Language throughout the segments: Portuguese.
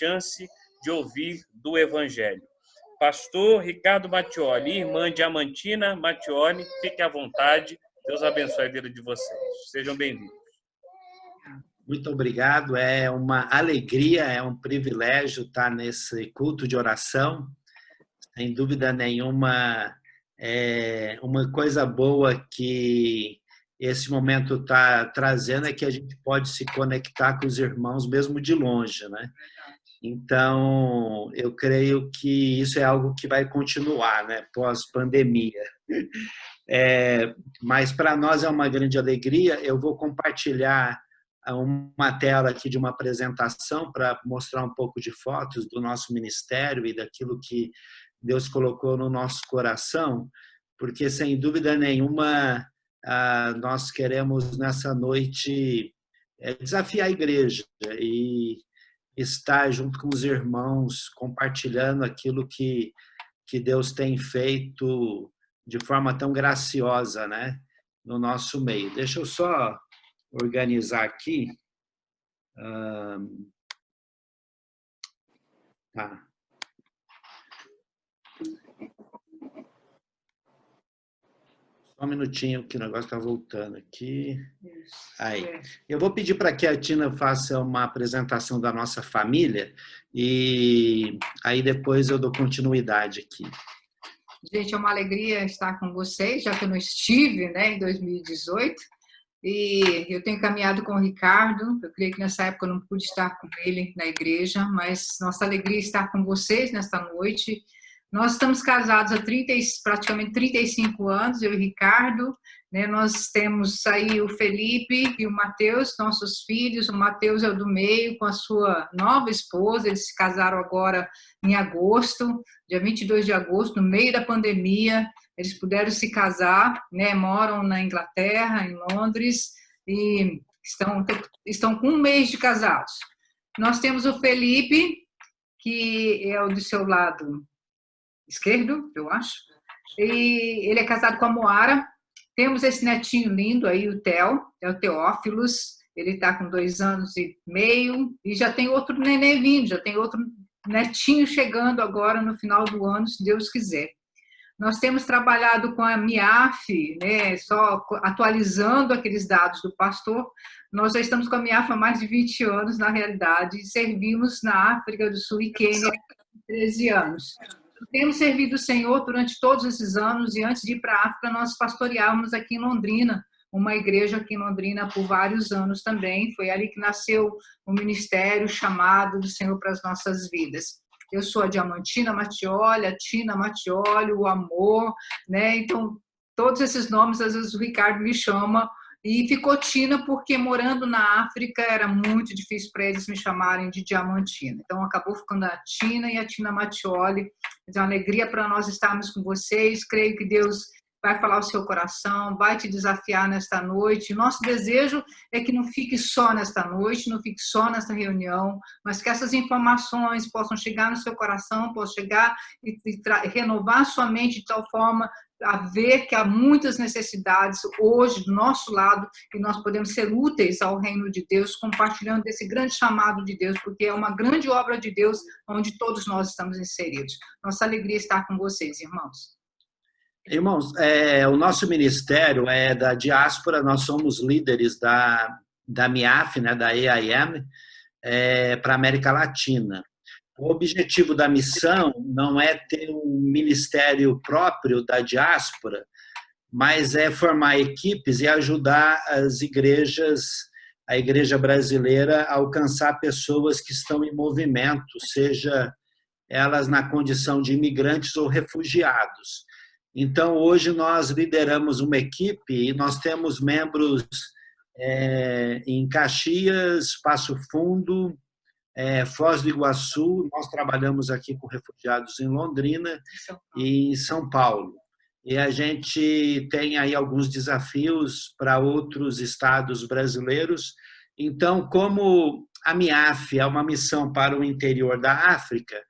chance de ouvir do Evangelho. Pastor Ricardo Mattioli, irmã Diamantina Mattioli, fique à vontade. Deus abençoe a vida de vocês. Sejam bem-vindos. Muito obrigado. É uma alegria, é um privilégio estar nesse culto de oração. Sem dúvida nenhuma, é uma coisa boa que esse momento está trazendo é que a gente pode se conectar com os irmãos mesmo de longe, né? Então, eu creio que isso é algo que vai continuar, né, pós-pandemia. Mas para nós é uma grande alegria. Eu vou compartilhar uma tela aqui de uma apresentação para mostrar um pouco de fotos do nosso ministério e daquilo que Deus colocou no nosso coração, porque, sem dúvida nenhuma, nós queremos, nessa noite, desafiar a igreja e estar junto com os irmãos, compartilhando aquilo que Deus tem feito de forma tão graciosa, né, no nosso meio. Deixa eu só organizar aqui. Tá. Só um minutinho que o negócio está voltando aqui. Aí. Eu vou pedir para que a Tina faça uma apresentação da nossa família e aí depois eu dou continuidade aqui. Gente, é uma alegria estar com vocês, já que eu não estive, né, em 2018. E eu tenho caminhado com o Ricardo. Eu creio que nessa época eu não pude estar com ele na igreja, mas nossa alegria é estar com vocês nesta noite. Nós estamos casados há praticamente 35 anos, eu e o Ricardo, né? Nós temos aí o Felipe e o Mateus, nossos filhos. O Mateus é o do meio, com a sua nova esposa. Eles se casaram agora em agosto, dia 22 de agosto, no meio da pandemia. Eles puderam se casar, né? Moram na Inglaterra, em Londres, e estão com um mês de casados. Nós temos o Felipe, que é o do seu lado esquerdo, eu acho, e ele é casado com a Moara. Temos esse netinho lindo aí, o Theo, é o Teófilos. Ele está com 2 anos e meio e já tem outro neném vindo, já tem outro netinho chegando agora no final do ano, se Deus quiser. Nós temos trabalhado com a MIAF, né, só atualizando aqueles dados do pastor. Nós já estamos com a MIAF há mais de 20 anos, na realidade, e servimos na África do Sul e Quênia há 13 anos. Temos servido o Senhor durante todos esses anos, e antes de ir para a África, nós pastoreávamos aqui em Londrina, uma igreja aqui em Londrina por vários anos também. Foi ali que nasceu o ministério, o chamado do Senhor para as nossas vidas. Eu sou a Diamantina Mattioli, a Tina Mattioli, o Amor, né? Então, todos esses nomes, às vezes o Ricardo me chama, e ficou Tina porque, morando na África, era muito difícil para eles me chamarem de Diamantina. Então, acabou ficando a Tina e a Tina Mattioli. É uma alegria para nós estarmos com vocês. Creio que Deus vai falar o seu coração, vai te desafiar nesta noite. Nosso desejo é que não fique só nesta noite, não fique só nesta reunião, mas que essas informações possam chegar no seu coração, possam chegar e renovar sua mente de tal forma a ver que há muitas necessidades hoje do nosso lado e nós podemos ser úteis ao reino de Deus, compartilhando desse grande chamado de Deus, porque é uma grande obra de Deus onde todos nós estamos inseridos. Nossa alegria é estar com vocês, irmãos. Irmãos, o nosso ministério é da diáspora. Nós somos líderes da MIAF, né, da AIM, para a América Latina. O objetivo da missão não é ter um ministério próprio da diáspora, mas é formar equipes e ajudar as igrejas, a igreja brasileira, a alcançar pessoas que estão em movimento, seja elas na condição de imigrantes ou refugiados. Então, hoje nós lideramos uma equipe e nós temos membros em Caxias, Passo Fundo, Foz do Iguaçu. Nós trabalhamos aqui com refugiados em Londrina e em São Paulo. E a gente tem aí alguns desafios para outros estados brasileiros. Então, como a MIAF é uma missão para o interior da África,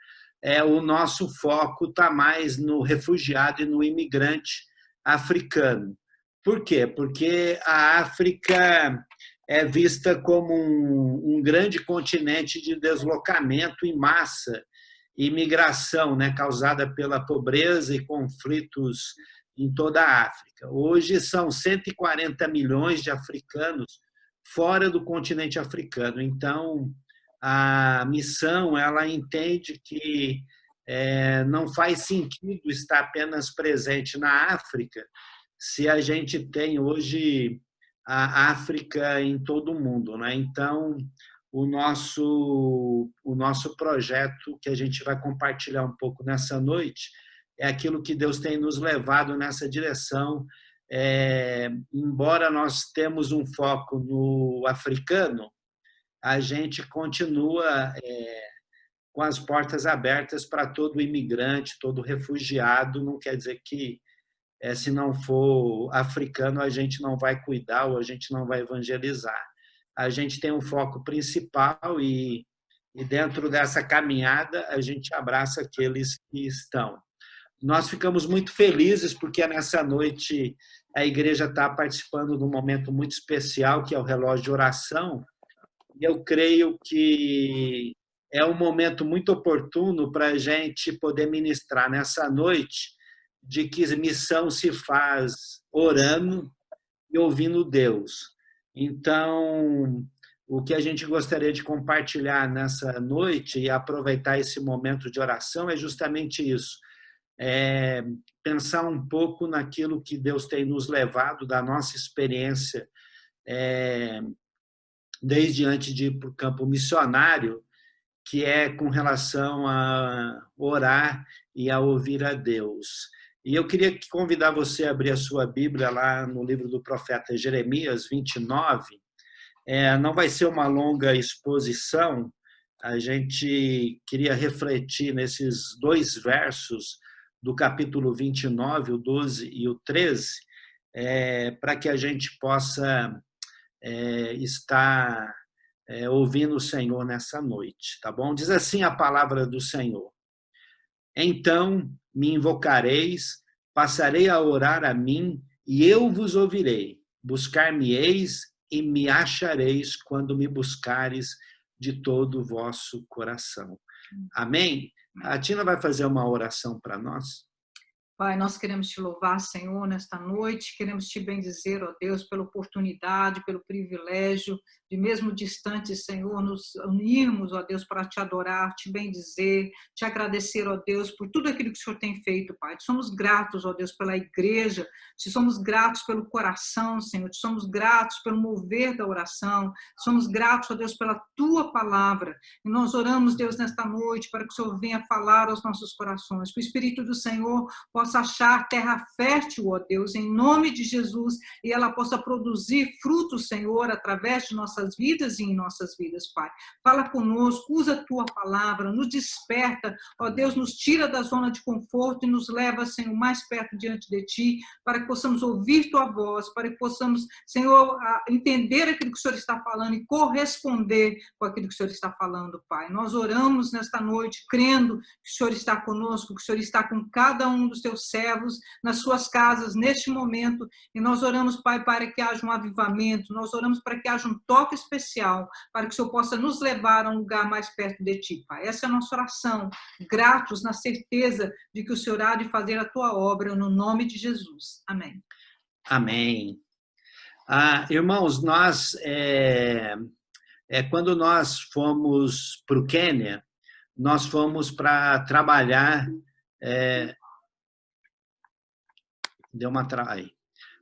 o nosso foco está mais no refugiado e no imigrante africano. Por quê? Porque a África é vista como um grande continente de deslocamento em massa e migração, né, causada pela pobreza e conflitos em toda a África. Hoje são 140 milhões de africanos fora do continente africano. Então, a missão ela entende que não faz sentido estar apenas presente na África se a gente tem hoje a África em todo o mundo, né? Então, o nosso projeto, que a gente vai compartilhar um pouco nessa noite, é aquilo que Deus tem nos levado nessa direção. Embora nós temos um foco no africano, a gente continua com as portas abertas para todo imigrante, todo refugiado. Não quer dizer que, se não for africano, a gente não vai cuidar ou a gente não vai evangelizar. A gente tem um foco principal e dentro dessa caminhada, a gente abraça aqueles que estão. Nós ficamos muito felizes porque nessa noite a igreja está participando de um momento muito especial, que é o relógio de oração. E eu creio que é um momento muito oportuno para a gente poder ministrar nessa noite de que missão se faz orando e ouvindo Deus. Então, o que a gente gostaria de compartilhar nessa noite e aproveitar esse momento de oração é justamente isso. Pensar um pouco naquilo que Deus tem nos levado da nossa experiência desde antes de ir para o campo missionário, que é com relação a orar e a ouvir a Deus. E eu queria convidar você a abrir a sua Bíblia lá no livro do profeta Jeremias 29. Não vai ser uma longa exposição, a gente queria refletir nesses 2 versos do capítulo 29, o 12 e o 13, para que a gente possa estar ouvindo o Senhor nessa noite, tá bom? Diz assim a palavra do Senhor: então me invocareis, passarei a orar a mim, e eu vos ouvirei. Buscar-me-eis e me achareis quando me buscares de todo o vosso coração. Amém? A Tina vai fazer uma oração para nós. Pai, nós queremos te louvar, Senhor, nesta noite, queremos te bendizer, ó Deus, pela oportunidade, pelo privilégio de mesmo distante, Senhor, nos unirmos, ó Deus, para te adorar, te bendizer, te agradecer, ó Deus, por tudo aquilo que o Senhor tem feito, Pai. Te somos gratos, ó Deus, pela igreja, te somos gratos pelo coração, Senhor, te somos gratos pelo mover da oração, somos gratos, ó Deus, pela tua palavra. E nós oramos, Deus, nesta noite, para que o Senhor venha falar aos nossos corações, que o Espírito do Senhor possa achar terra fértil, ó Deus, em nome de Jesus, e ela possa produzir frutos, Senhor, através de nossas vidas e em nossas vidas, Pai. Fala conosco, usa a tua palavra, nos desperta, ó Deus, nos tira da zona de conforto e nos leva, Senhor, mais perto diante de ti, para que possamos ouvir tua voz, para que possamos, Senhor, entender aquilo que o Senhor está falando e corresponder com aquilo que o Senhor está falando, Pai. Nós oramos nesta noite, crendo que o Senhor está conosco, que o Senhor está com cada um dos teus servos nas suas casas neste momento, e nós oramos, Pai, para que haja um avivamento, nós oramos para que haja um toque especial, para que o Senhor possa nos levar a um lugar mais perto de ti, Pai. Essa é a nossa oração, gratos na certeza de que o Senhor há de fazer a tua obra no nome de Jesus. Amém. Amém. Irmãos, quando nós fomos para o Quênia, nós fomos para trabalhar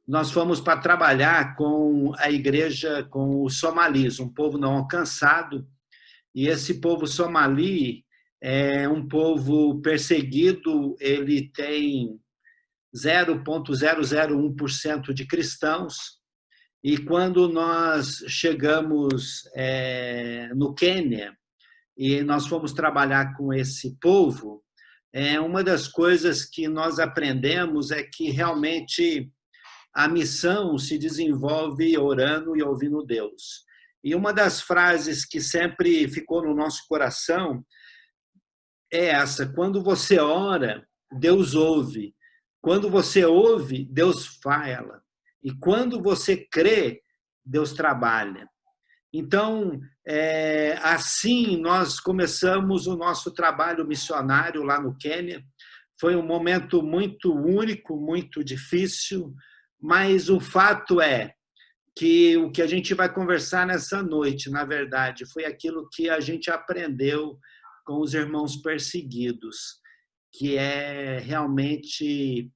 Nós fomos para trabalhar com a igreja, com os somalis, um povo não alcançado, e esse povo somali é um povo perseguido, ele tem 0,001% de cristãos, e quando nós chegamos no Quênia, e nós fomos trabalhar com esse povo, uma das coisas que nós aprendemos é que realmente a missão se desenvolve orando e ouvindo Deus. E uma das frases que sempre ficou no nosso coração é essa: quando você ora, Deus ouve. Quando você ouve, Deus fala. E quando você crê, Deus trabalha. Então, assim nós começamos o nosso trabalho missionário lá no Quênia. Foi um momento muito único, muito difícil, mas o fato é que o que a gente vai conversar nessa noite, na verdade, foi aquilo que a gente aprendeu com os irmãos perseguidos, que é realmente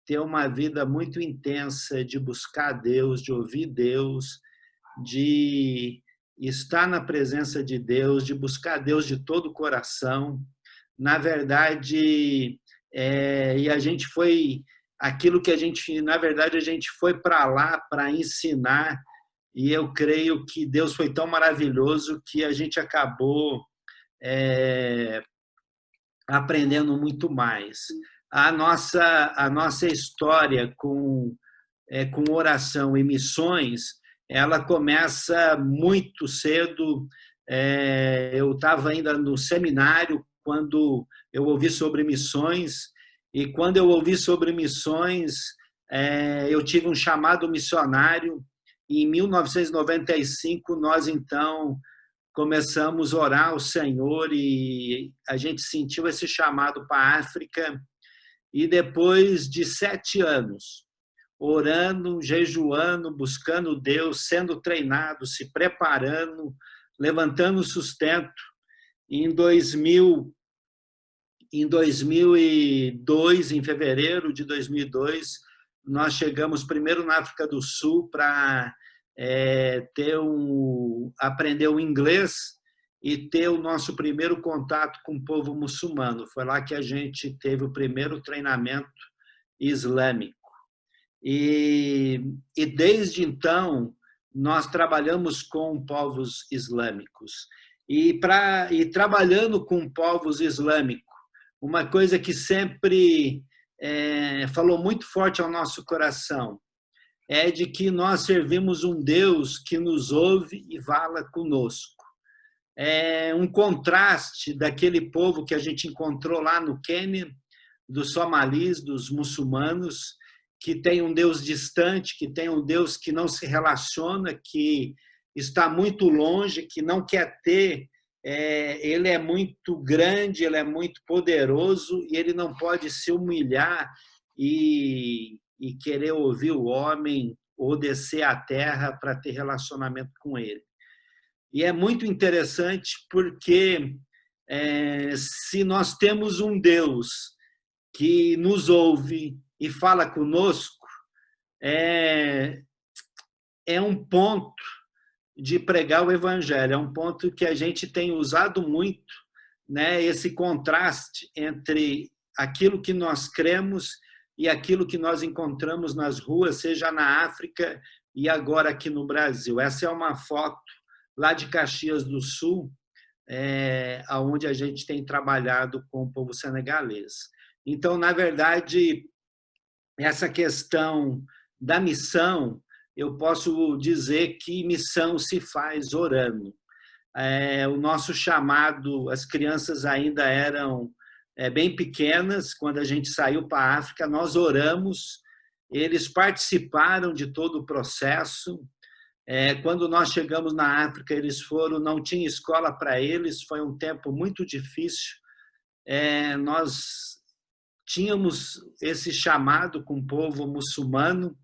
ter uma vida muito intensa de buscar Deus, de ouvir Deus, de estar na presença de Deus, de buscar Deus de todo o coração. Na verdade, e a gente foi aquilo que a gente, na verdade, a gente foi para lá para ensinar, e eu creio que Deus foi tão maravilhoso que a gente acabou aprendendo muito mais. A nossa história com oração e missões, ela começa muito cedo. Eu estava ainda no seminário quando eu ouvi sobre missões, e quando eu ouvi sobre missões, eu tive um chamado missionário, e em 1995 nós, então, começamos a orar ao Senhor, e a gente sentiu esse chamado para a África, e depois de 7 anos, orando, jejuando, buscando Deus, sendo treinado, se preparando, levantando sustento, em 2002, em fevereiro de 2002, nós chegamos primeiro na África do Sul para aprender o inglês e ter o nosso primeiro contato com o povo muçulmano. Foi lá que a gente teve o primeiro treinamento islâmico. E desde então, nós trabalhamos com povos islâmicos. E trabalhando com povos islâmicos, uma coisa que sempre falou muito forte ao nosso coração é de que nós servimos um Deus que nos ouve e fala conosco. É um contraste daquele povo que a gente encontrou lá no Quênia, dos somalis, dos muçulmanos, que tem um Deus distante, que tem um Deus que não se relaciona, que está muito longe, que não quer ter. Ele é muito grande, ele é muito poderoso, e ele não pode se humilhar e querer ouvir o homem ou descer à terra para ter relacionamento com ele. E é muito interessante porque se nós temos um Deus que nos ouve e fala conosco, é um ponto de pregar o evangelho, é um ponto que a gente tem usado muito, né? Esse contraste entre aquilo que nós cremos e aquilo que nós encontramos nas ruas, seja na África e agora aqui no Brasil. Essa é uma foto lá de Caxias do Sul, onde a gente tem trabalhado com o povo senegalês. Então, na verdade, essa questão da missão, eu posso dizer que missão se faz orando. O nosso chamado, as crianças ainda eram bem pequenas, quando a gente saiu para a África, nós oramos, eles participaram de todo o processo. Quando nós chegamos na África, eles não tinha escola para eles, foi um tempo muito difícil. Nós tínhamos esse chamado com o povo muçulmano,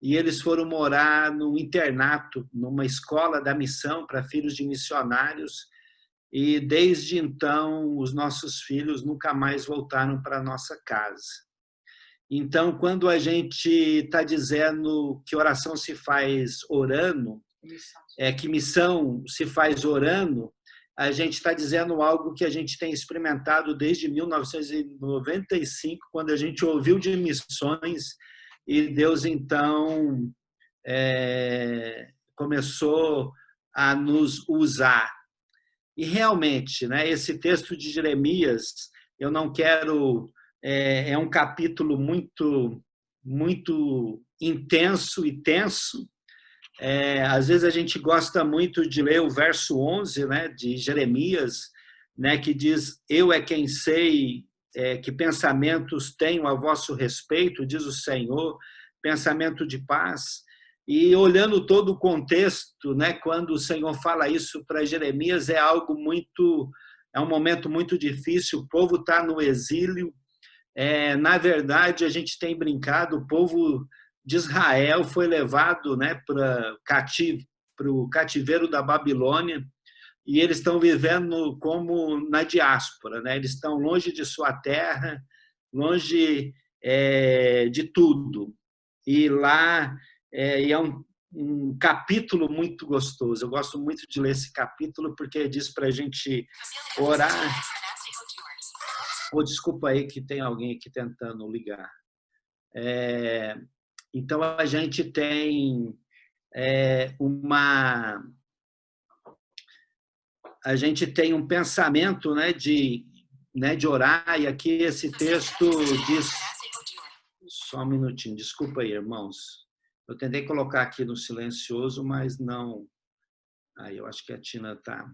e eles foram morar num internato, numa escola da missão para filhos de missionários, e desde então os nossos filhos nunca mais voltaram para a nossa casa. Então, quando a gente está dizendo que oração se faz orando, que missão se faz orando, a gente está dizendo algo que a gente tem experimentado desde 1995, quando a gente ouviu de missões, e Deus, então, começou a nos usar. E, realmente, né, esse texto de Jeremias, eu não quero... É um capítulo muito, muito intenso e tenso. Às vezes a gente gosta muito de ler o verso 11, né, de Jeremias, né, que diz: eu é quem sei que pensamentos tenho a vosso respeito, diz o Senhor, pensamento de paz. E olhando todo o contexto, né, quando o Senhor fala isso para Jeremias, é um momento muito difícil, o povo está no exílio. Na verdade, a gente tem brincado, o povo de Israel foi levado, né, para o cativeiro da Babilônia, e eles estão vivendo como na diáspora, né? Eles estão longe de sua terra, longe de tudo. E lá é um capítulo muito gostoso. Eu gosto muito de ler esse capítulo porque diz para a gente orar. Desculpa aí que tem alguém aqui tentando ligar. Então a gente tem um pensamento, né, de orar, e aqui esse texto diz... Só um minutinho, desculpa aí, irmãos. Eu tentei colocar aqui no silencioso, mas não... Aí eu acho que a Tina está...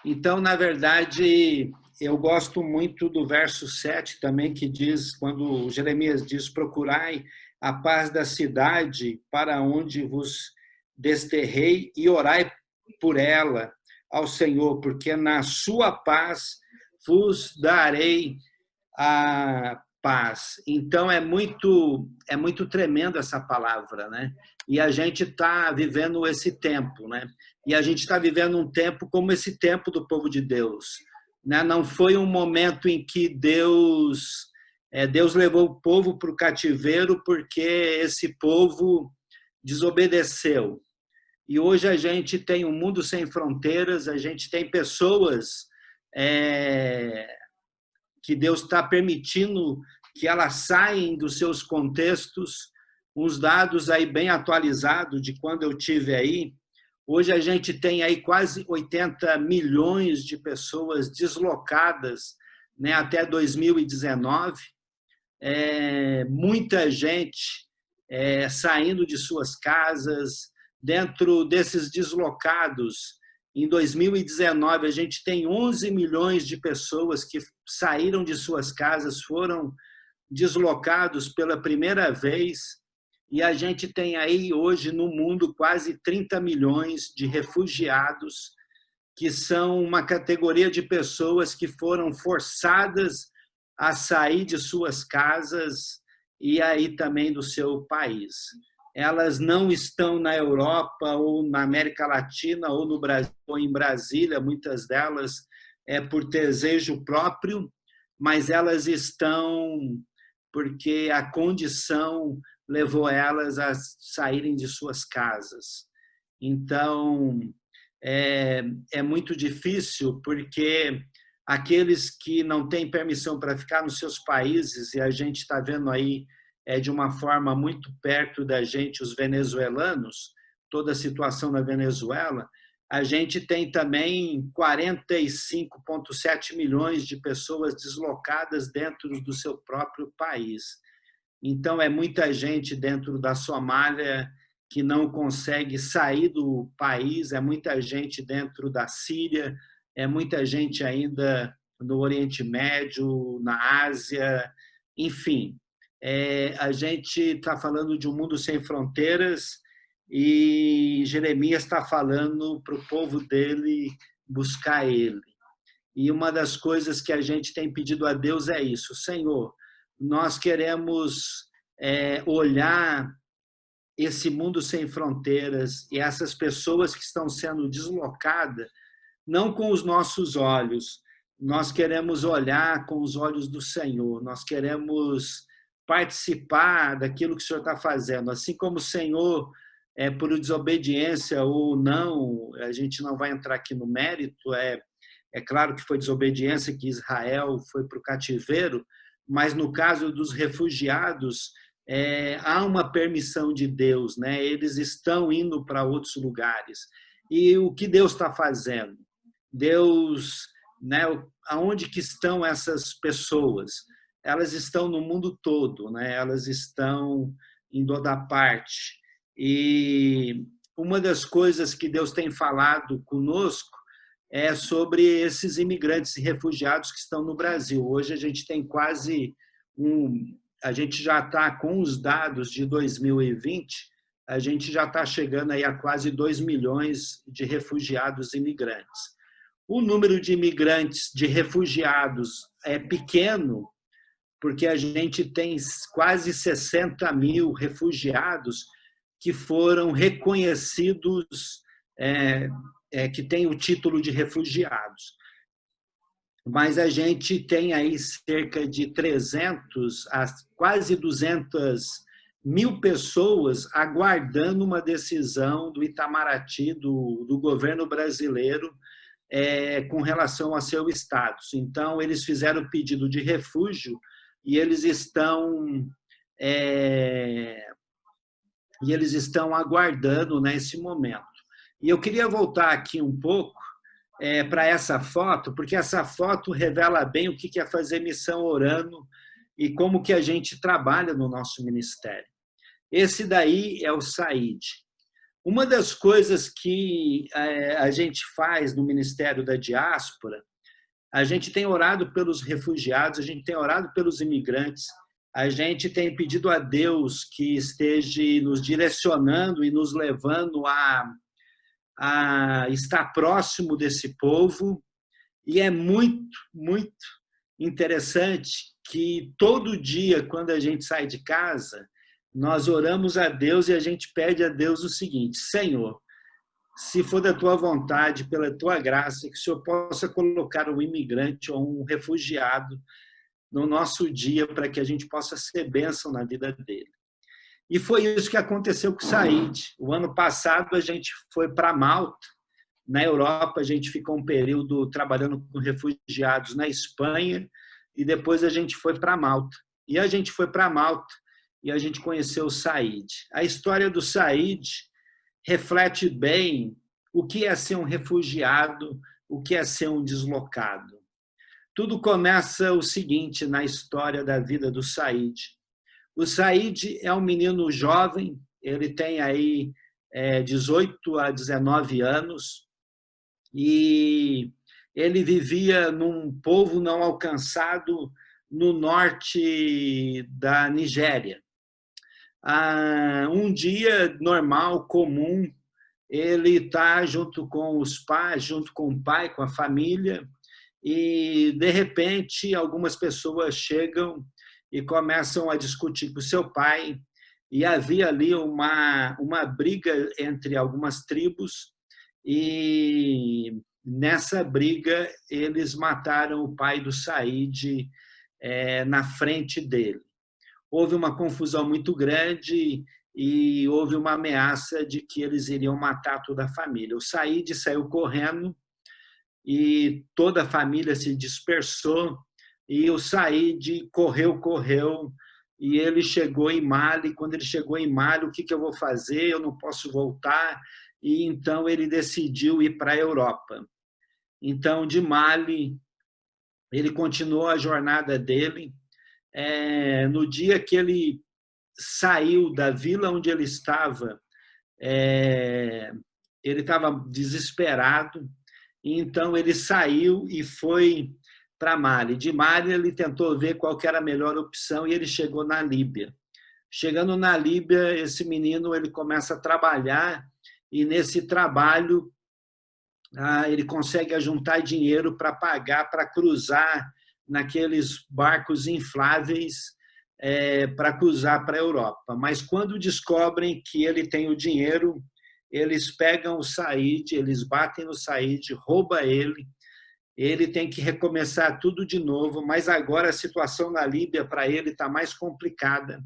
Então, na verdade, eu gosto muito do verso 7 também, que diz, quando Jeremias diz, procurai a paz da cidade para onde vos desterrei e orai por ela ao Senhor, porque na sua paz vos darei a paz. Então, é muito tremendo essa palavra, né? E a gente está vivendo esse tempo, né? E a gente está vivendo um tempo como esse tempo do povo de Deus, né? Não foi um momento em que Deus levou o povo para o cativeiro porque esse povo desobedeceu. E hoje a gente tem um mundo sem fronteiras, a gente tem pessoas que Deus está permitindo que elas saem dos seus contextos. Uns dados aí bem atualizados de quando eu tive aí. Hoje a gente tem aí quase 80 milhões de pessoas deslocadas, né, até 2019. Muita gente saindo de suas casas. Dentro desses deslocados, em 2019, a gente tem 11 milhões de pessoas que saíram de suas casas, foram deslocados pela primeira vez, e a gente tem aí hoje no mundo quase 30 milhões de refugiados, que são uma categoria de pessoas que foram forçadas a sair de suas casas e aí também do seu país. Elas não estão na Europa ou na América Latina ou no Brasil ou em Brasília, muitas delas por desejo próprio, mas elas estão porque a condição levou elas a saírem de suas casas. Então, é muito difícil porque aqueles que não têm permissão para ficar nos seus países, e a gente está vendo aí de uma forma muito perto da gente, os venezuelanos, toda a situação na Venezuela, a gente tem também 45,7 milhões de pessoas deslocadas dentro do seu próprio país. Então, é muita gente dentro da Somália que não consegue sair do país, é muita gente dentro da Síria, é muita gente ainda no Oriente Médio, na Ásia, enfim. A gente está falando de um mundo sem fronteiras e Jeremias está falando para o povo dele buscar ele. E uma das coisas que a gente tem pedido a Deus é isso: Senhor, nós queremos olhar esse mundo sem fronteiras e essas pessoas que estão sendo deslocadas, não com os nossos olhos, nós queremos olhar com os olhos do Senhor, nós queremos participar daquilo que o Senhor está fazendo. Assim como o Senhor, por desobediência ou não, a gente não vai entrar aqui no mérito, é claro que foi desobediência que Israel foi para o cativeiro, mas no caso dos refugiados, há uma permissão de Deus, né? Eles estão indo para outros lugares. E o que Deus está fazendo? Deus, né? Aonde que estão essas pessoas? Elas estão no mundo todo, né? Elas estão em toda parte. E uma das coisas que Deus tem falado conosco é sobre esses imigrantes e refugiados que estão no Brasil. Hoje a gente tem a gente já está com os dados de 2020, a gente já está chegando aí a quase 2 milhões de refugiados e imigrantes. O número de imigrantes, de refugiados, é pequeno, porque a gente tem quase 60 mil refugiados que foram reconhecidos, que têm o título de refugiados. Mas a gente tem aí cerca de 300 a quase 200 mil pessoas aguardando uma decisão do Itamaraty, do governo brasileiro, com relação ao seu status. Então, eles fizeram o pedido de refúgio e eles estão aguardando nesse momento. E eu queria voltar aqui um pouco para essa foto, porque essa foto revela bem o que é fazer missão orando e como que a gente trabalha no nosso ministério. Esse daí é o Said. Uma das coisas que a gente faz no Ministério da Diáspora, a gente tem orado pelos refugiados, a gente tem orado pelos imigrantes, a gente tem pedido a Deus que esteja nos direcionando e nos levando a estar próximo desse povo. E é muito, muito interessante que todo dia, quando a gente sai de casa, nós oramos a Deus e a gente pede a Deus o seguinte: Senhor, se for da tua vontade, pela tua graça, que o Senhor possa colocar um imigrante ou um refugiado no nosso dia para que a gente possa ser bênção na vida dele. E foi isso que aconteceu com o Said. O ano passado a gente foi para Malta, na Europa, a gente ficou um período trabalhando com refugiados na Espanha e depois a gente foi para Malta. E a gente foi para Malta e a gente conheceu o Said. A história do Said reflete bem o que é ser um refugiado, o que é ser um deslocado. Tudo começa o seguinte na história da vida do Said. O Said é um menino jovem, ele tem aí 18 a 19 anos e ele vivia num povo não alcançado no norte da Nigéria. Um dia normal, comum, ele está junto com os pais, junto com o pai, com a família, e, de repente, algumas pessoas chegam e começam a discutir com o seu pai, e havia ali uma briga entre algumas tribos, e nessa briga eles mataram o pai do Said na frente dele. Houve uma confusão muito grande e houve uma ameaça de que eles iriam matar toda a família. O Said saiu correndo e toda a família se dispersou e o Said correu e ele chegou em Mali. Quando ele chegou em Mali, o que eu vou fazer? Eu não posso voltar. E então ele decidiu ir para a Europa. Então, de Mali, ele continuou a jornada dele. No dia que ele saiu da vila onde ele estava desesperado, e então ele saiu e foi para Mali. De Mali, ele tentou ver qual que era a melhor opção e ele chegou na Líbia. Chegando na Líbia, esse menino ele começa a trabalhar e, nesse trabalho, ele consegue juntar dinheiro para pagar, para cruzar naqueles barcos infláveis para cruzar para a Europa. Mas quando descobrem que ele tem o dinheiro, eles pegam o Said, eles batem no Said, roubam ele tem que recomeçar tudo de novo, mas agora a situação na Líbia para ele está mais complicada.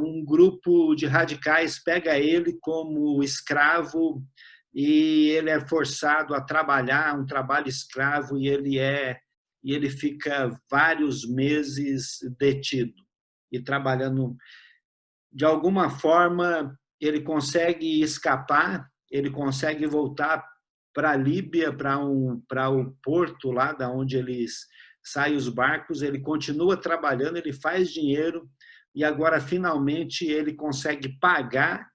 Um grupo de radicais pega ele como escravo e ele é forçado a trabalhar, um trabalho escravo, e ele fica vários meses detido e trabalhando. De alguma forma, ele consegue escapar, ele consegue voltar para a Líbia, para o porto lá da onde eles saem os barcos, ele continua trabalhando, ele faz dinheiro e agora, finalmente, ele consegue pagar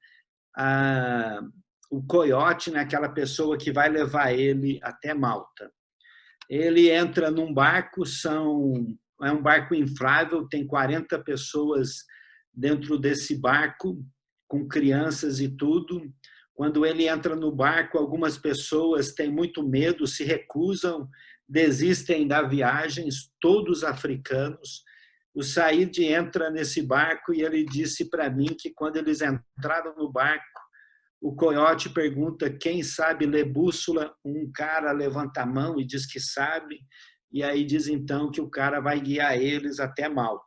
o coiote, né, aquela pessoa que vai levar ele até Malta. Ele entra num barco, é um barco inflável, tem 40 pessoas dentro desse barco, com crianças e tudo. Quando ele entra no barco, algumas pessoas têm muito medo, se recusam, desistem da viagem, todos africanos. O Said entra nesse barco e ele disse para mim que quando eles entraram no barco, o coiote pergunta quem sabe ler bússola, um cara levanta a mão e diz que sabe, e aí diz então que o cara vai guiar eles até Malta.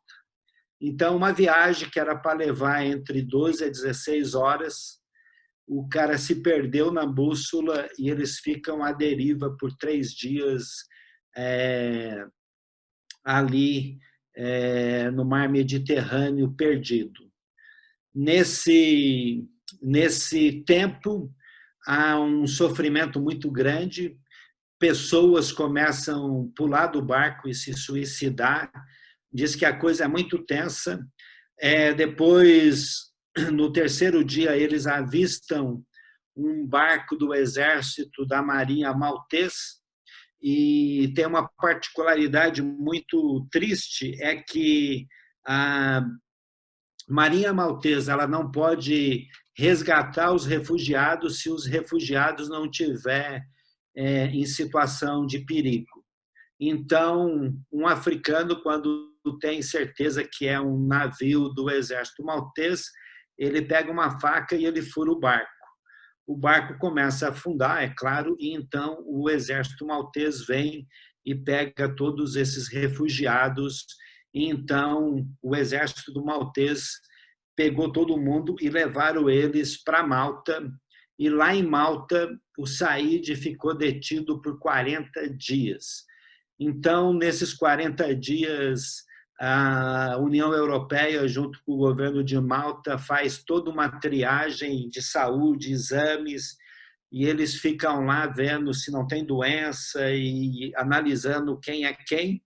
Então, uma viagem que era para levar entre 12 a 16 horas, o cara se perdeu na bússola e eles ficam à deriva por 3 dias ali no mar Mediterrâneo perdido. Nesse tempo, há um sofrimento muito grande, pessoas começam a pular do barco e se suicidar, diz que a coisa é muito tensa. Depois, no terceiro dia, eles avistam um barco do exército da Marinha Maltês, e tem uma particularidade muito triste, é que a Marinha Maltesa ela não pode resgatar os refugiados se os refugiados não estiverem em situação de perigo. Então, um africano, quando tem certeza que é um navio do exército maltês, ele pega uma faca e ele fura o barco. O barco começa a afundar, é claro, e então o exército maltês vem e pega todos esses refugiados. E então o exército do maltês pegou todo mundo e levaram eles para Malta. E lá em Malta, o Said ficou detido por 40 dias. Então, nesses 40 dias, a União Europeia, junto com o governo de Malta, faz toda uma triagem de saúde, exames, e eles ficam lá vendo se não tem doença e analisando quem é quem.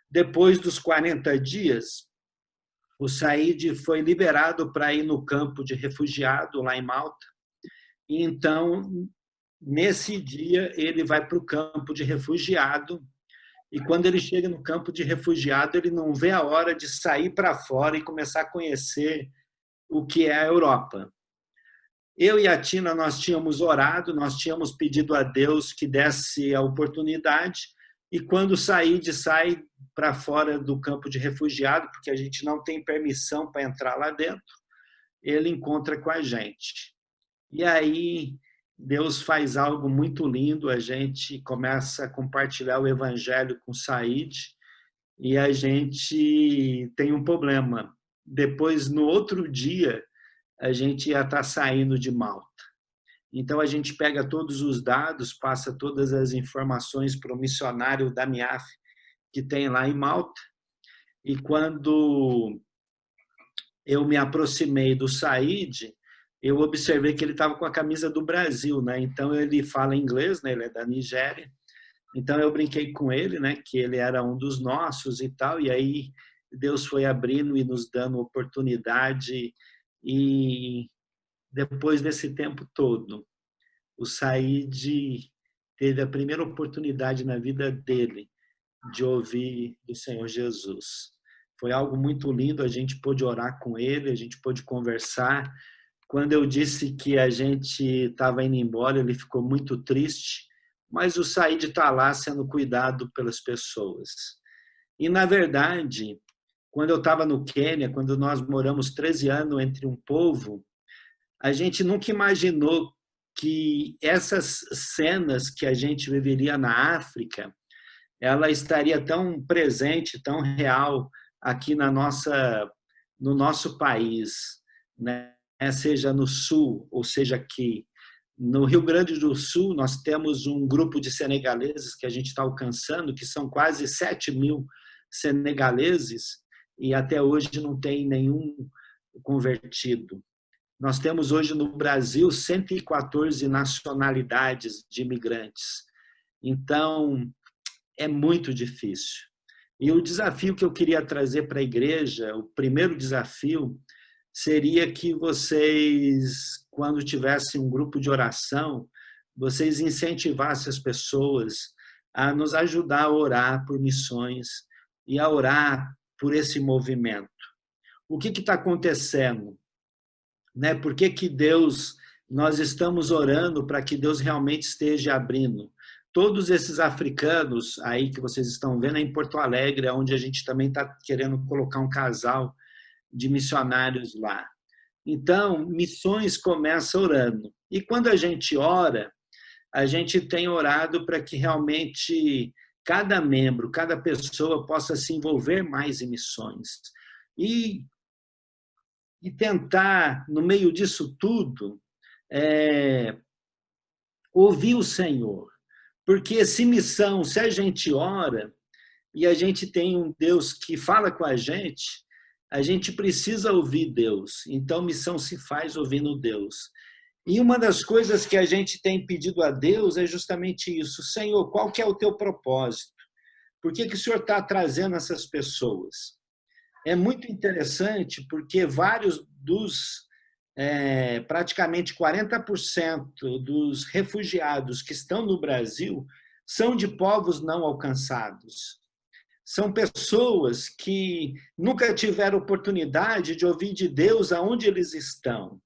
Depois dos 40 dias, o Said foi liberado para ir no campo de refugiado lá em Malta. E então, nesse dia, ele vai para o campo de refugiado. E quando ele chega no campo de refugiado, ele não vê a hora de sair para fora e começar a conhecer o que é a Europa. Eu e a Tina, nós tínhamos orado, nós tínhamos pedido a Deus que desse a oportunidade, e quando o Said sai para fora do campo de refugiado, porque a gente não tem permissão para entrar lá dentro, ele encontra com a gente. E aí Deus faz algo muito lindo, a gente começa a compartilhar o evangelho com o Said e a gente tem um problema. Depois, no outro dia, a gente ia estar saindo de Malta. Então, a gente pega todos os dados, passa todas as informações para o missionário da MIAF que tem lá em Malta, e quando eu me aproximei do Said, eu observei que ele estava com a camisa do Brasil, né? Então ele fala inglês, né? Ele é da Nigéria. Então eu brinquei com ele, né? Que ele era um dos nossos e tal. E aí Deus foi abrindo e nos dando oportunidade. E depois desse tempo todo, o Said teve a primeira oportunidade na vida dele de ouvir do Senhor Jesus. Foi algo muito lindo. A gente pôde orar com ele, a gente pôde conversar. Quando eu disse que a gente estava indo embora, ele ficou muito triste, mas o Said está lá sendo cuidado pelas pessoas. E, na verdade, quando eu estava no Quênia, quando nós moramos 13 anos entre um povo, a gente nunca imaginou que essas cenas que a gente viveria na África, ela estaria tão presente, tão real aqui no nosso país, né? Seja no Sul, ou seja aqui. No Rio Grande do Sul, nós temos um grupo de senegaleses que a gente está alcançando, que são quase 7.000 senegaleses, e até hoje não tem nenhum convertido. Nós temos hoje no Brasil 114 nacionalidades de imigrantes. Então, é muito difícil. E o desafio que eu queria trazer para a igreja, o primeiro desafio, seria que vocês, quando tivessem um grupo de oração, vocês incentivassem as pessoas a nos ajudar a orar por missões e a orar por esse movimento. O que está acontecendo? né? Por que que Deus, nós estamos orando para que Deus realmente esteja abrindo? Todos esses africanos aí que vocês estão vendo é em Porto Alegre, onde a gente também está querendo colocar um casal de missionários lá. Então, missões começa orando. E quando a gente ora, a gente tem orado para que realmente cada membro, cada pessoa possa se envolver mais em missões. E tentar, no meio disso tudo, ouvir o Senhor. Porque se missão, se a gente ora e a gente tem um Deus que fala com a gente precisa ouvir Deus. Então, missão se faz ouvindo Deus. E uma das coisas que a gente tem pedido a Deus é justamente isso. Senhor, qual que é o teu propósito? Por que que o Senhor está trazendo essas pessoas? É muito interessante porque vários dos, praticamente 40% dos refugiados que estão no Brasil são de povos não alcançados. São pessoas que nunca tiveram oportunidade de ouvir de Deus aonde eles estão.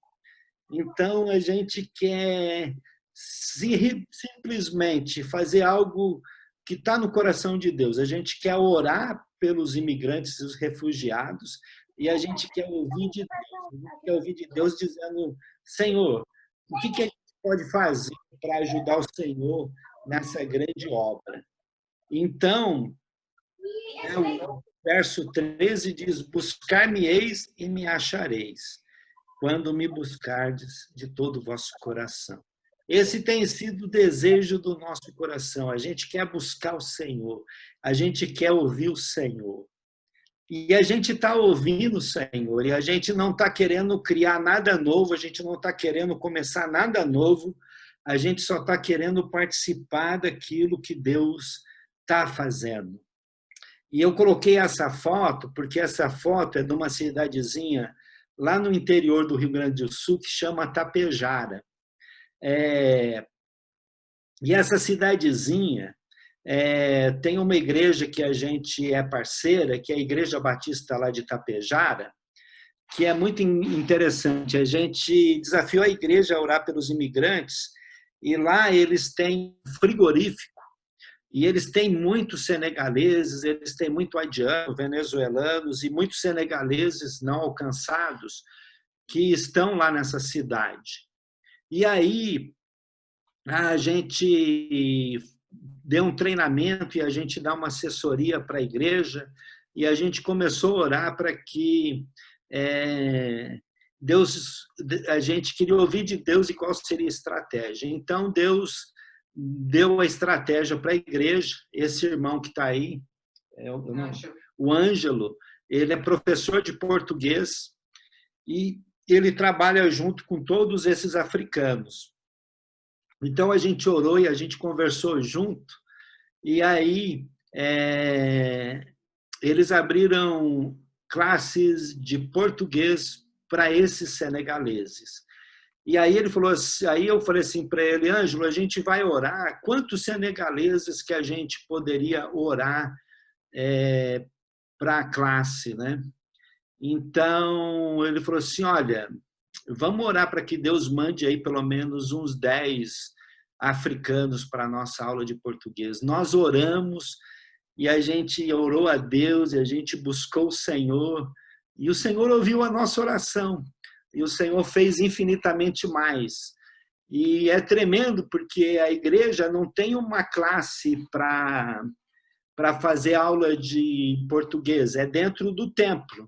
Então, a gente quer simplesmente fazer algo que está no coração de Deus. A gente quer orar pelos imigrantes e os refugiados e a gente quer ouvir de Deus. A gente quer ouvir de Deus dizendo, Senhor, o que a gente pode fazer para ajudar o Senhor nessa grande obra? Então, o verso 13 diz, buscar-me-eis e me achareis, quando me buscardes de todo o vosso coração. Esse tem sido o desejo do nosso coração. A gente quer buscar o Senhor. A gente quer ouvir o Senhor. E a gente está ouvindo o Senhor. E a gente não está querendo criar nada novo. A gente não está querendo começar nada novo. A gente só está querendo participar daquilo que Deus está fazendo. E eu coloquei essa foto, porque essa foto é de uma cidadezinha lá no interior do Rio Grande do Sul, que chama Tapejara. E essa cidadezinha tem uma igreja que a gente é parceira, que é a Igreja Batista lá de Tapejara, que é muito interessante. A gente desafiou a igreja a orar pelos imigrantes, e lá eles têm frigorífico, e eles têm muitos senegaleses, eles têm muito haitianos, venezuelanos e muitos senegaleses não alcançados que estão lá nessa cidade. E aí a gente deu um treinamento e a gente dá uma assessoria para a igreja e a gente começou a orar para que Deus, a gente queria ouvir de Deus e qual seria a estratégia. Então Deus deu a estratégia para a igreja. Esse irmão que está aí, o Ângelo, ele é professor de português e ele trabalha junto com todos esses africanos. Então, a gente orou e a gente conversou junto, e aí eles abriram classes de português para esses senegaleses. E aí ele falou assim, aí eu falei assim para ele, Ângelo, a gente vai orar, quantos senegaleses que a gente poderia orar para a classe, né? Então, ele falou assim, olha, vamos orar para que Deus mande aí pelo menos uns 10 africanos para a nossa aula de português. Nós oramos e a gente orou a Deus e a gente buscou o Senhor e o Senhor ouviu a nossa oração e o Senhor fez infinitamente mais. E é tremendo porque a igreja não tem uma classe para fazer aula de português, é dentro do templo.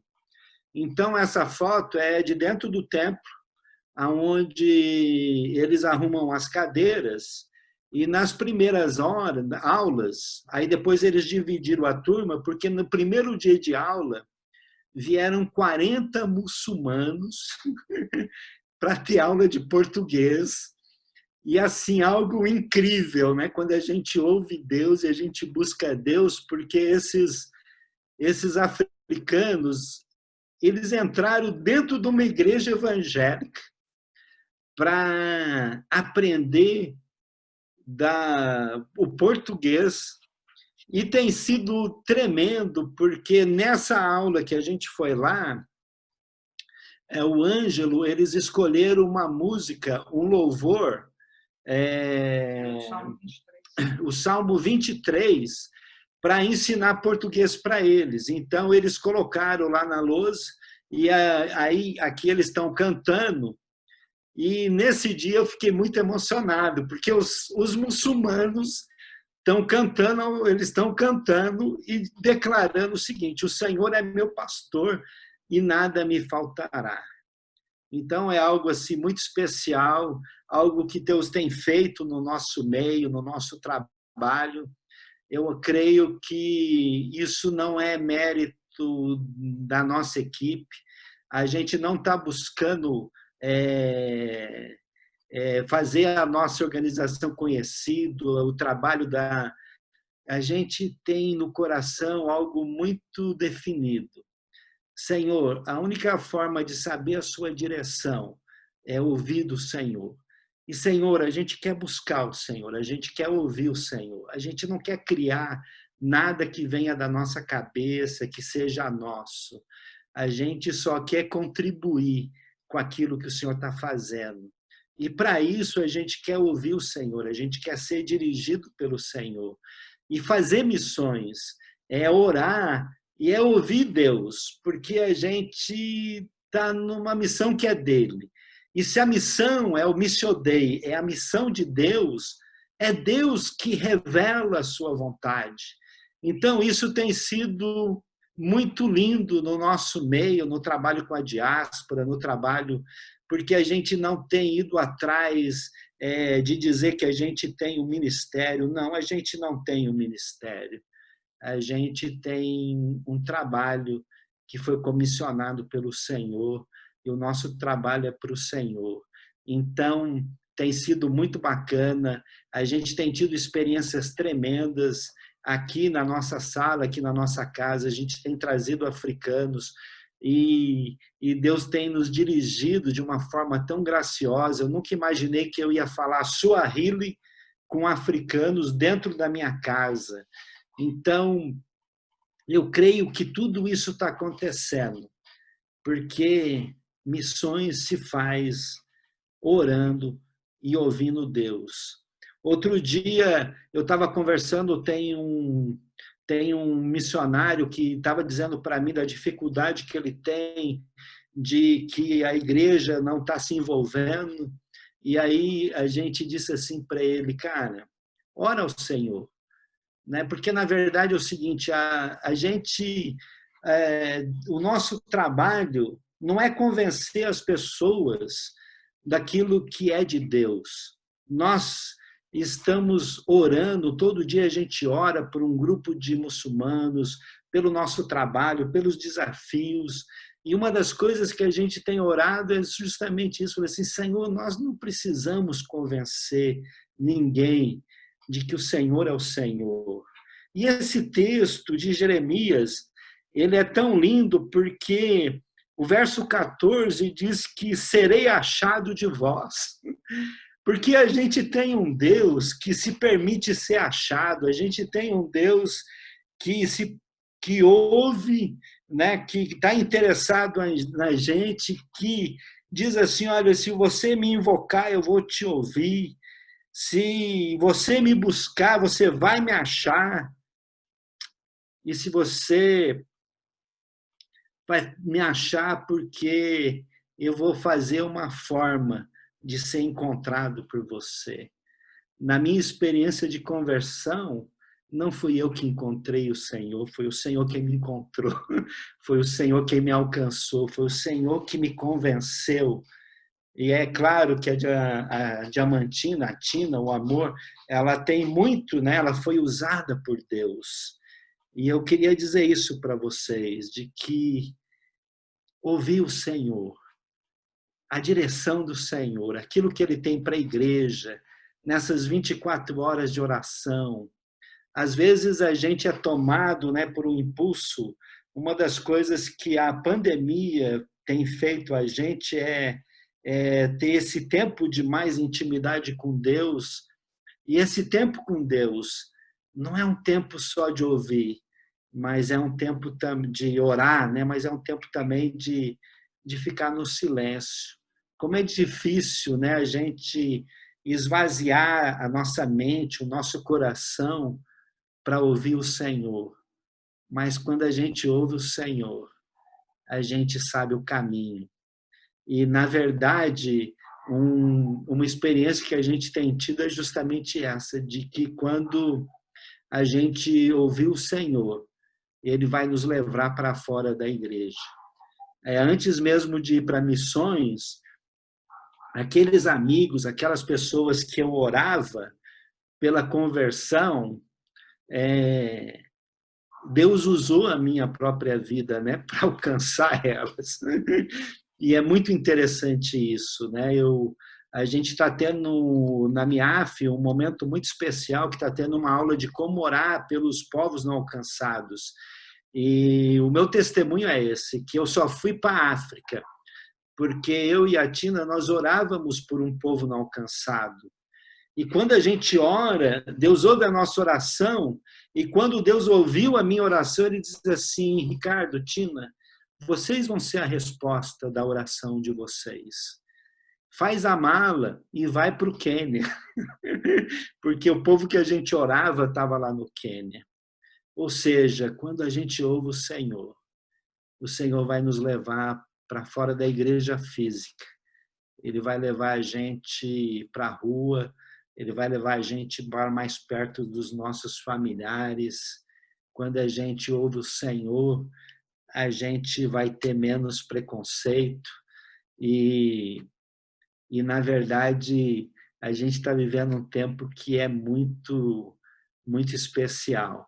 Então, essa foto é de dentro do templo, onde eles arrumam as cadeiras, e nas primeiras aulas, aí depois eles dividiram a turma, porque no primeiro dia de aula vieram 40 muçulmanos para ter aula de português, e assim, algo incrível, né? Quando a gente ouve Deus e a gente busca Deus, porque esses africanos, eles entraram dentro de uma igreja evangélica para aprender o português. E tem sido tremendo, porque nessa aula que a gente foi lá, o Ângelo, eles escolheram uma música, um louvor, o Salmo 23, para ensinar português para eles. Então, eles colocaram lá na lousa, e aí aqui eles estão cantando, e nesse dia eu fiquei muito emocionado, porque os muçulmanos eles estão cantando e declarando o seguinte: o Senhor é meu pastor e nada me faltará. Então é algo assim muito especial, algo que Deus tem feito no nosso meio, no nosso trabalho. Eu creio que isso não é mérito da nossa equipe. A gente não está buscando fazer a nossa organização conhecida, o trabalho da... A gente tem no coração algo muito definido. Senhor, a única forma de saber a sua direção é ouvir do Senhor. E, Senhor, a gente quer buscar o Senhor, a gente quer ouvir o Senhor. A gente não quer criar nada que venha da nossa cabeça, que seja nosso. A gente só quer contribuir com aquilo que o Senhor está fazendo. E, para isso, a gente quer ouvir o Senhor, a gente quer ser dirigido pelo Senhor. E fazer missões é orar e é ouvir Deus, porque a gente está numa missão que é dele. E se a missão é o Missio Dei, é a missão de Deus, é Deus que revela a sua vontade. Então, isso tem sido muito lindo no nosso meio, no trabalho com a diáspora, no trabalho, porque a gente não tem ido atrás de dizer que a gente tem um ministério. Não, a gente não tem um ministério. A gente tem um trabalho que foi comissionado pelo Senhor, e o nosso trabalho é para o Senhor. Então, tem sido muito bacana, a gente tem tido experiências tremendas aqui na nossa sala, aqui na nossa casa, a gente tem trazido africanos, e Deus tem nos dirigido de uma forma tão graciosa. Eu nunca imaginei que eu ia falar Swahili com africanos dentro da minha casa. Então, eu creio que tudo isso está acontecendo, porque missões se faz orando e ouvindo Deus. Outro dia, eu estava conversando, tem um missionário que estava dizendo para mim da dificuldade que ele tem, de que a igreja não está se envolvendo, e aí a gente disse assim para ele: cara, ora ao Senhor. Né? Porque, na verdade, é o seguinte, a gente, o nosso trabalho não é convencer as pessoas daquilo que é de Deus. Nós estamos orando, todo dia a gente ora por um grupo de muçulmanos, pelo nosso trabalho, pelos desafios, e uma das coisas que a gente tem orado é justamente isso, assim: Senhor, nós não precisamos convencer ninguém de que o Senhor é o Senhor. E esse texto de Jeremias, ele é tão lindo porque o verso 14 diz que serei achado de vós. Porque a gente tem um Deus que se permite ser achado, a gente tem um Deus que ouve, né, que está interessado na gente, que diz assim: olha, se você me invocar, eu vou te ouvir. Se você me buscar, você vai me achar. E se você vai me achar, porque eu vou fazer uma forma de ser encontrado por você. Na minha experiência de conversão, não fui eu que encontrei o Senhor, foi o Senhor quem me encontrou, foi o Senhor quem me alcançou, foi o Senhor que me convenceu. E é claro que a diamantina, a tina, o amor, ela tem muito, né? Ela foi usada por Deus. E eu queria dizer isso para vocês, de que ouvir o Senhor, a direção do Senhor, aquilo que Ele tem para a igreja, nessas 24 horas de oração. Às vezes a gente é tomado, né, por um impulso. Uma das coisas que a pandemia tem feito a gente é ter esse tempo de mais intimidade com Deus. E esse tempo com Deus não é um tempo só de ouvir, mas é um tempo de orar, né? Mas é um tempo também de de ficar no silêncio. Como é difícil, né, a gente esvaziar a nossa mente, o nosso coração para ouvir o Senhor. Mas quando a gente ouve o Senhor, a gente sabe o caminho. E, na verdade, uma experiência que a gente tem tido é justamente essa, de que quando a gente ouvir o Senhor, Ele vai nos levar para fora da igreja. Antes mesmo de ir para missões, aqueles amigos, aquelas pessoas que eu orava pela conversão, Deus usou a minha própria vida, né, para alcançar elas. E é muito interessante isso, né? A gente está tendo na MIAF um momento muito especial, que está tendo uma aula de como orar pelos povos não alcançados. E o meu testemunho é esse, que eu só fui para a África, porque eu e a Tina, nós orávamos por um povo não alcançado. E quando a gente ora, Deus ouve a nossa oração, e quando Deus ouviu a minha oração, Ele diz assim: Ricardo, Tina, vocês vão ser a resposta da oração de vocês. Faz a mala e vai para o Quênia. Porque o povo que a gente orava estava lá no Quênia. Ou seja, quando a gente ouve o Senhor vai nos levar para fora da igreja física. Ele vai levar a gente para a rua, Ele vai levar a gente para mais perto dos nossos familiares. Quando a gente ouve o Senhor, a gente vai ter menos preconceito e na verdade, a gente está vivendo um tempo que é muito, muito especial,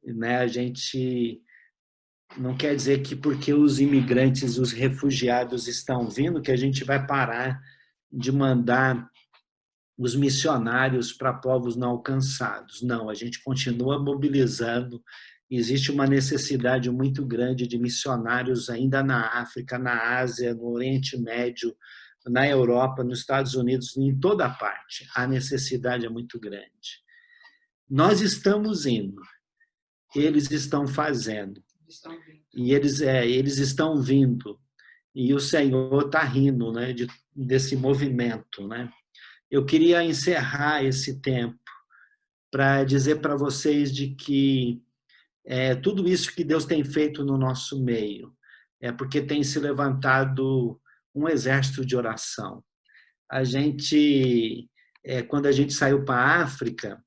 né? A gente não quer dizer que porque os imigrantes, os refugiados estão vindo, que a gente vai parar de mandar os missionários para povos não alcançados. Não, a gente continua mobilizando. Existe uma necessidade muito grande de missionários ainda na África, na Ásia, no Oriente Médio, na Europa, nos Estados Unidos, em toda parte. A necessidade é muito grande. Nós estamos indo, eles estão fazendo. E eles estão vindo. E o Senhor está rindo, né, desse movimento, né? Eu queria encerrar esse tempo para dizer para vocês de que tudo isso que Deus tem feito no nosso meio é porque tem se levantado um exército de oração. A gente, quando a gente saiu para a África,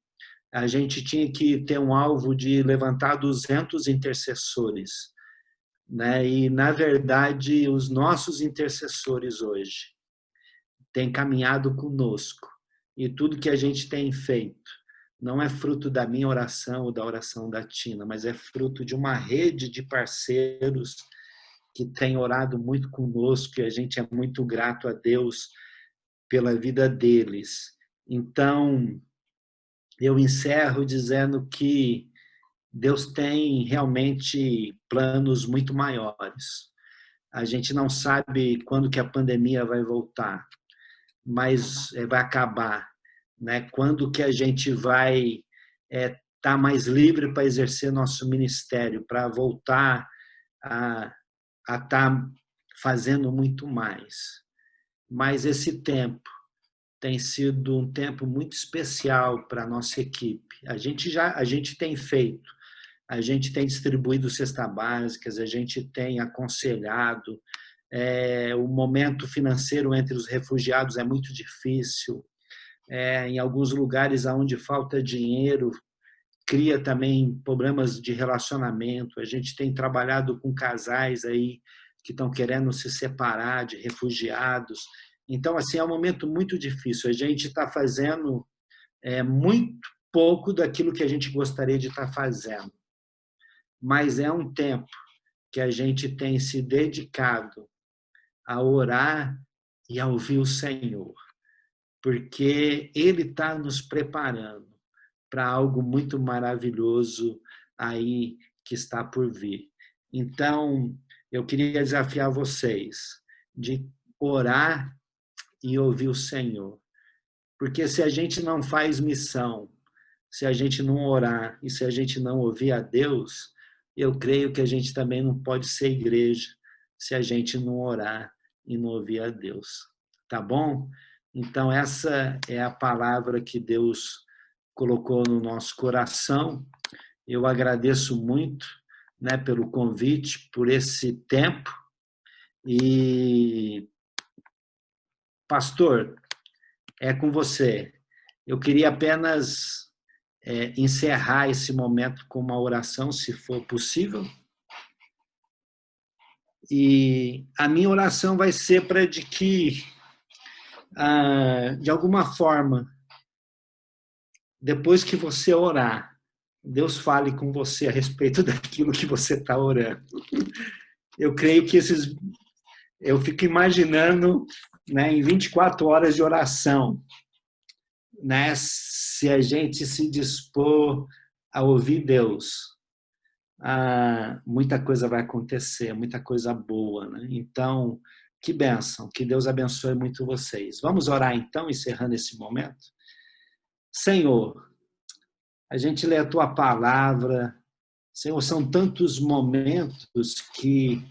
a gente tinha que ter um alvo de levantar 200 intercessores, né? E, na verdade, os nossos intercessores hoje têm caminhado conosco. E tudo que a gente tem feito não é fruto da minha oração ou da oração da Tina, mas é fruto de uma rede de parceiros que tem orado muito conosco, e a gente é muito grato a Deus pela vida deles. Então, eu encerro dizendo que Deus tem realmente planos muito maiores. A gente não sabe quando que a pandemia vai voltar, mas vai acabar, né? Quando que a gente vai estar mais livre para exercer nosso ministério, para voltar a estar fazendo muito mais. Mas esse tempo tem sido um tempo muito especial para a nossa equipe. A gente tem feito, a gente tem distribuído cestas básicas, a gente tem aconselhado. O momento financeiro entre os refugiados é muito difícil. Em alguns lugares onde falta dinheiro, cria também problemas de relacionamento. A gente tem trabalhado com casais aí que estão querendo se separar, de refugiados. Então, assim, é um momento muito difícil. A gente está fazendo muito pouco daquilo que a gente gostaria de estar fazendo. Mas é um tempo que a gente tem se dedicado a orar e a ouvir o Senhor, porque Ele está nos preparando para algo muito maravilhoso aí que está por vir. Então, eu queria desafiar vocês de orar e ouvir o Senhor, porque se a gente não faz missão, se a gente não orar e se a gente não ouvir a Deus, eu creio que a gente também não pode ser igreja, se a gente não orar e não ouvir a Deus. Tá bom? Então, essa é a palavra que Deus colocou no nosso coração. Eu agradeço muito, né, pelo convite, por esse tempo. E, pastor, é com você. Eu queria apenas encerrar esse momento com uma oração, se for possível. E a minha oração vai ser para de que, de alguma forma, depois que você orar, Deus fale com você a respeito daquilo que você está orando. Eu creio que eu fico imaginando, né, em 24 horas de oração, né, se a gente se dispor a ouvir Deus, muita coisa vai acontecer, muita coisa boa, né? Então, que bênção, que Deus abençoe muito vocês. Vamos orar então, encerrando esse momento? Senhor, a gente lê a Tua palavra, Senhor, são tantos momentos que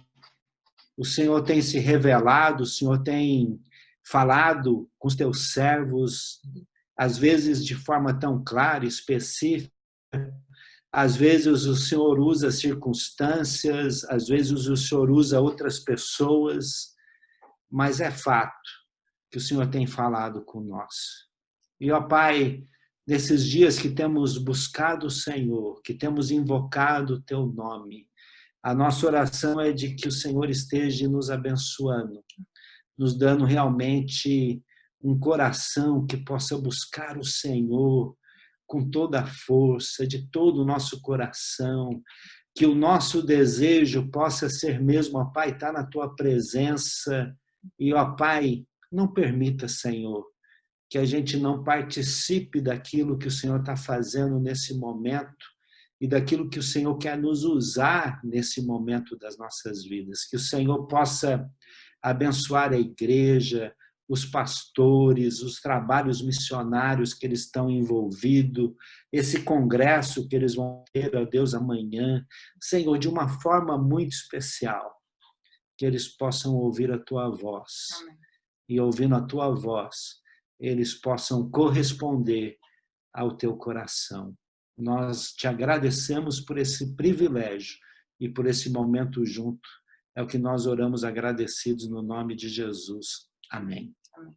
o Senhor tem se revelado, o Senhor tem falado com os Teus servos, às vezes de forma tão clara, específica. Às vezes o Senhor usa circunstâncias, às vezes o Senhor usa outras pessoas, mas é fato que o Senhor tem falado com nós. E, ó Pai, nesses dias que temos buscado o Senhor, que temos invocado o Teu nome, a nossa oração é de que o Senhor esteja nos abençoando, nos dando realmente um coração que possa buscar o Senhor com toda a força, de todo o nosso coração, que o nosso desejo possa ser mesmo, ó Pai, estar na Tua presença. E, ó Pai, não permita, Senhor, que a gente não participe daquilo que o Senhor está fazendo nesse momento e daquilo que o Senhor quer nos usar nesse momento das nossas vidas. Que o Senhor possa abençoar a igreja, os pastores, os trabalhos missionários que eles estão envolvidos, esse congresso que eles vão ter, ó Deus, amanhã. Senhor, de uma forma muito especial, que eles possam ouvir a Tua voz. Amém. E ouvindo a Tua voz, eles possam corresponder ao Teu coração. Nós te agradecemos por esse privilégio e por esse momento junto. É o que nós oramos agradecidos no nome de Jesus. Amém. Amém.